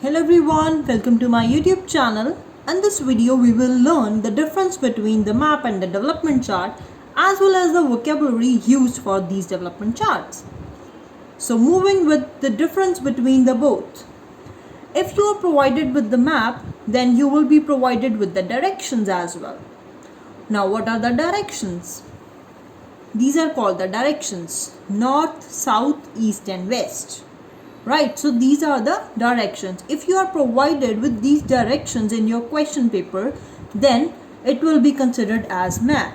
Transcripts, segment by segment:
Hello everyone, welcome to my YouTube channel. In this video we will learn the difference between the map and the development chart as well as the vocabulary used for these development charts. So moving with the difference between the both. If you are provided with the map, then you will be provided with the directions as well. Now what are the directions? These are called the directions: north, south, east and west. Right, so these are the directions. If you are provided with these directions in your question paper, then it will be considered as map.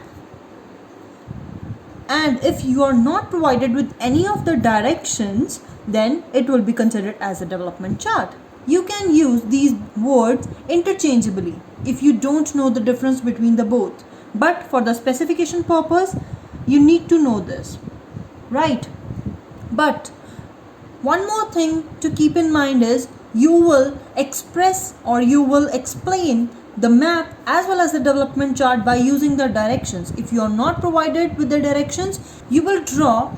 And if you are not provided with any of the directions, then it will be considered as a development chart. You can use these words interchangeably if you don't know the difference between the both. But for the specification purpose, you need to know this. Right? But one more thing to keep in mind is you will express or you will explain the map as well as the development chart by using the directions. If you are not provided with the directions, you will draw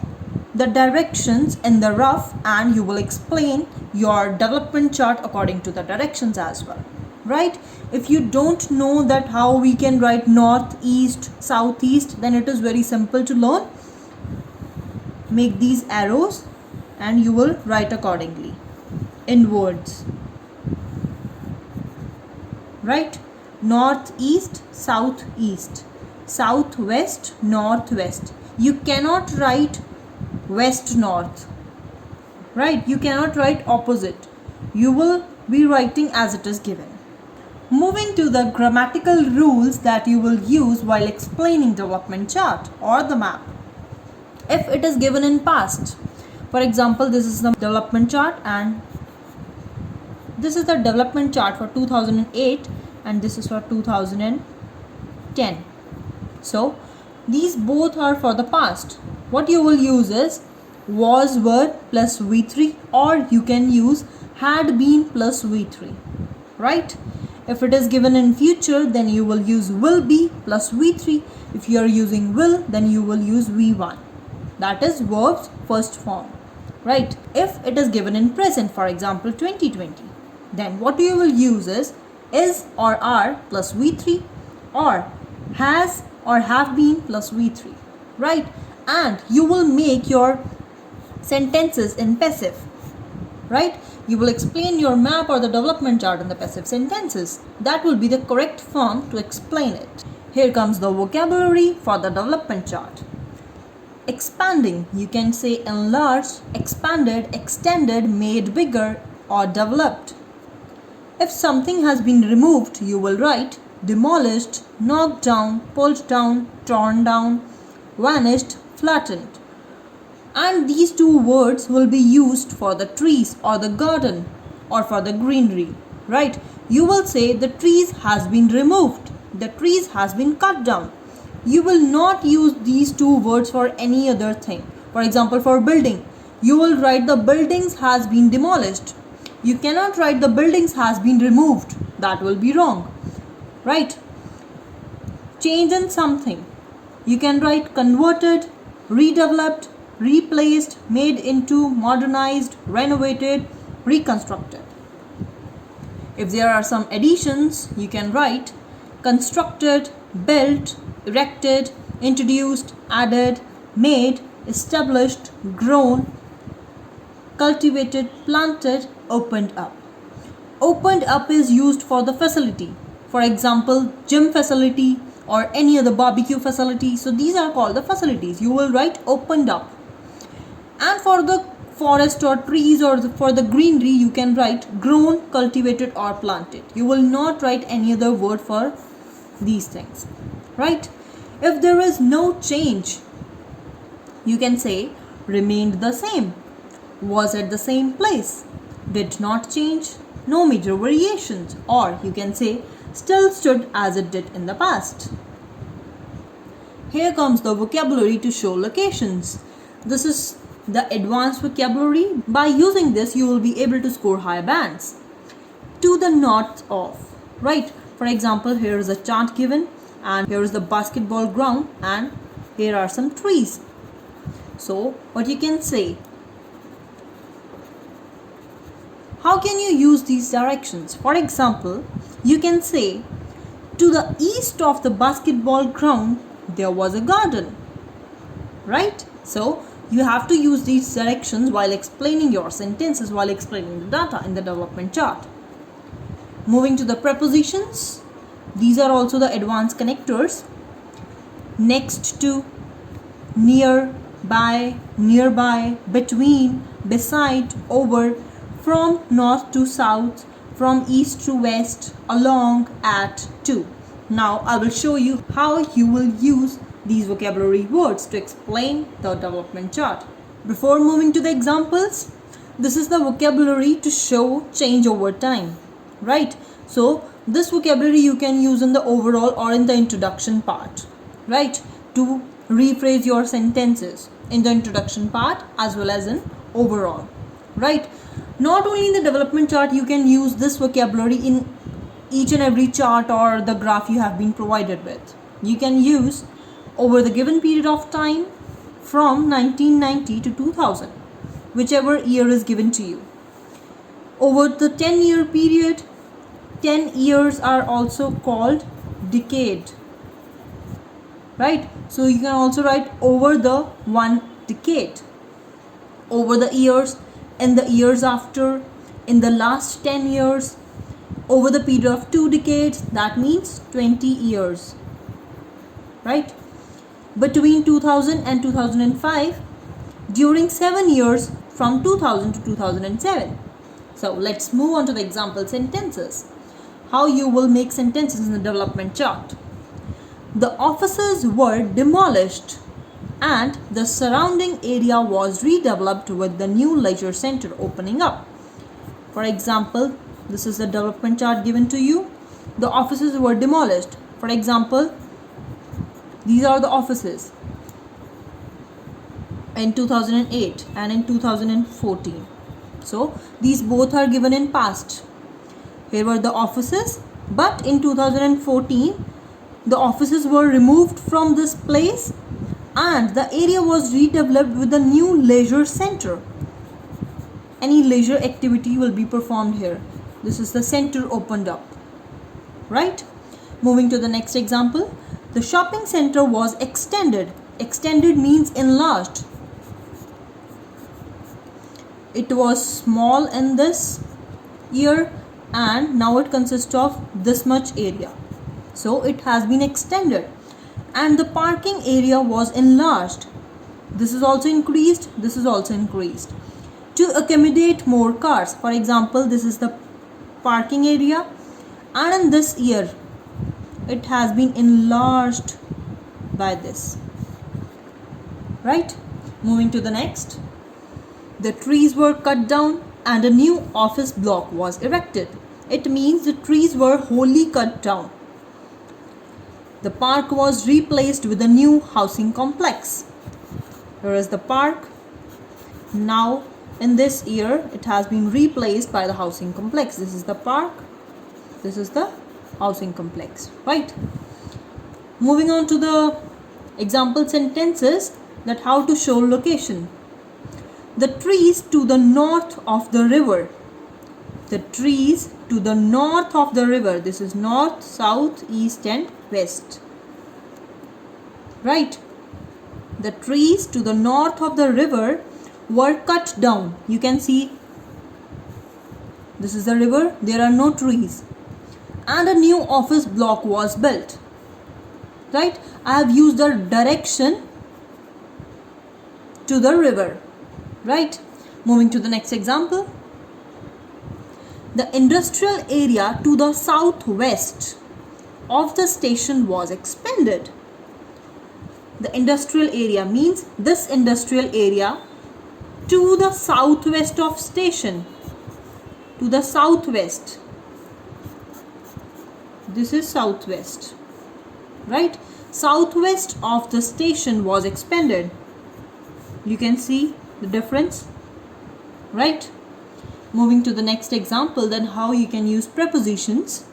the directions in the rough and you will explain your development chart according to the directions as well. Right? If you don't know that how we can write north, east, southeast, then it is very simple to learn. Make these arrows and you will write accordingly in words. Right? Northeast, southeast, southwest, northwest. You cannot write west north. Right? You cannot write opposite. You will be writing as it is given. Moving to the grammatical rules that you will use while explaining development chart or the map. If it is given in past, for example, this is the development chart and this is the development chart for 2008 and this is for 2010. So these both are for the past. What you will use is was, were plus V3, or you can use had been plus V3. Right? If it is given in future, then you will use will be plus V3. If you are using will, then you will use V1. That is verb's first form. Right? If it is given in present, for example 2020, then what you will use is or are plus V3, or has or have been plus V3. Right? And you will make your sentences in passive. Right? You will explain your map or the development chart in the passive sentences. That will be the correct form to explain it. Here comes the vocabulary for the development chart. Expanding, you can say enlarged, expanded, extended, made bigger or developed. If something has been removed, you will write demolished, knocked down, pulled down, torn down, vanished, flattened. And these two words will be used for the trees or the garden or for the greenery. Right? You will say the trees has been removed, the trees has been cut down. You will not use these two words for any other thing. For example, for building, you will write the buildings has been demolished. You cannot write the buildings has been removed. That will be wrong. Right? Change in something. You can write converted, redeveloped, replaced, made into, modernized, renovated, reconstructed. If there are some additions, you can write constructed, built, erected, introduced, added, made, established, grown, cultivated, planted, opened up. Opened up is used for the facility. For example, gym facility or any other barbecue facility. So these are called the facilities. You will write opened up. And for the forest or trees or for the greenery, you can write grown, cultivated or planted. You will not write any other word for these things. Right? If there is no change, you can say remained the same, was at the same place, did not change, no major variations, or you can say still stood as it did in the past. Here comes the vocabulary to show locations. This is the advanced vocabulary. By using this, you will be able to score high bands. To the north of. Right? For example, here is a chart given and here is the basketball ground and here are some trees. So what you can say, How can you use these directions? For example, you can say, to the east of the basketball ground, there was a garden. Right? So, you have to use these directions while explaining your sentences, while explaining the data in the development chart. Moving to the prepositions, these are also the advanced connectors. Next to, near, by, nearby, between, beside, over, from north to south, from east to west, along, at, to. Now I will show you how you will use these vocabulary words to explain the development chart. Before moving to the examples, this is the vocabulary to show change over time, right? So this vocabulary you can use in the overall or in the introduction part, right? To rephrase your sentences in the introduction part as well as in overall, right? Not only in the development chart, you can use this vocabulary in each and every chart or the graph you have been provided with. You can use over the given period of time from 1990 to 2000, whichever year is given to you. Over the 10-year period, 10 years are also called decade, right? So you can also write over the 1 decade, over the years, in the years after, in the last 10 years, over the period of 2 decades, that means 20 years, right? Between 2000 and 2005, during 7 years from 2000 to 2007. So let's move on to the example sentences. How you will make sentences in the development chart. The offices were demolished and the surrounding area was redeveloped with the new leisure center opening up. For example, this is the development chart given to you. The offices were demolished. For example, these are the offices in 2008 and in 2014. So these both are given in past. Here were the offices, but in 2014 the offices were removed from this place and the area was redeveloped with a new leisure center. Any leisure activity will be performed here. This is the center opened up, right? Moving to the next example. The shopping center was extended. Extended means enlarged. It was small in this year and now it consists of this much area. So it has been extended. And the parking area was enlarged. This is also increased. This is also increased. To accommodate more cars. For example, this is the parking area and in this year it has been enlarged by this, right? Moving to the next. The trees were cut down and a new office block was erected. It means the trees were wholly cut down. The park was replaced with a new housing complex. Here is the park. Now in this year it has been replaced by the housing complex. This is the park. This is the housing complex, right? Moving on to the example sentences, that how to show location. The trees to the north of the river. The trees to the north of the river. This is north, south, east and west, right? The trees to the north of the river were cut down. You can see this is the river, there are no trees, and a new office block was built, right? I have used the direction to the river, right? Moving to the next example. The industrial area to the southwest of the station was expanded. The industrial area means this industrial area to the southwest of station. To the southwest. This is southwest, right? Southwest of the station was expanded. You can see the difference, right? Moving to the next example, then how you can use prepositions.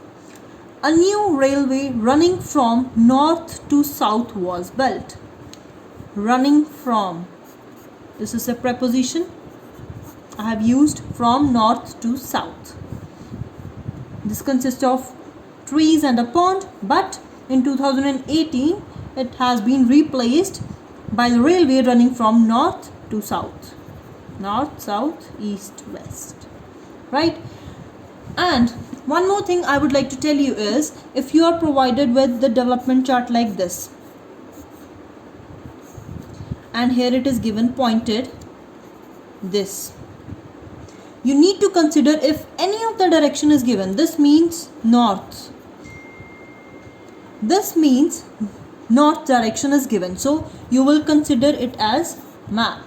A new railway running from north to south was built. Running from. This is a preposition. I have used from north to south. This consists of trees and a pond, but in 2018 it has been replaced by the railway running from north to south. North, south, east, west. Right? And one more thing I would like to tell you is, if you are provided with the development chart like this, and here it is given pointed this, you need to consider if any of the direction is given. This means north. This means north direction is given. So you will consider it as map.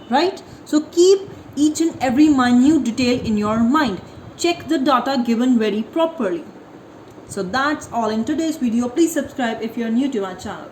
Right? So keep each and every minute detail in your mind. Check the data given very properly. So that's all in today's video. Please subscribe if you are new to my channel.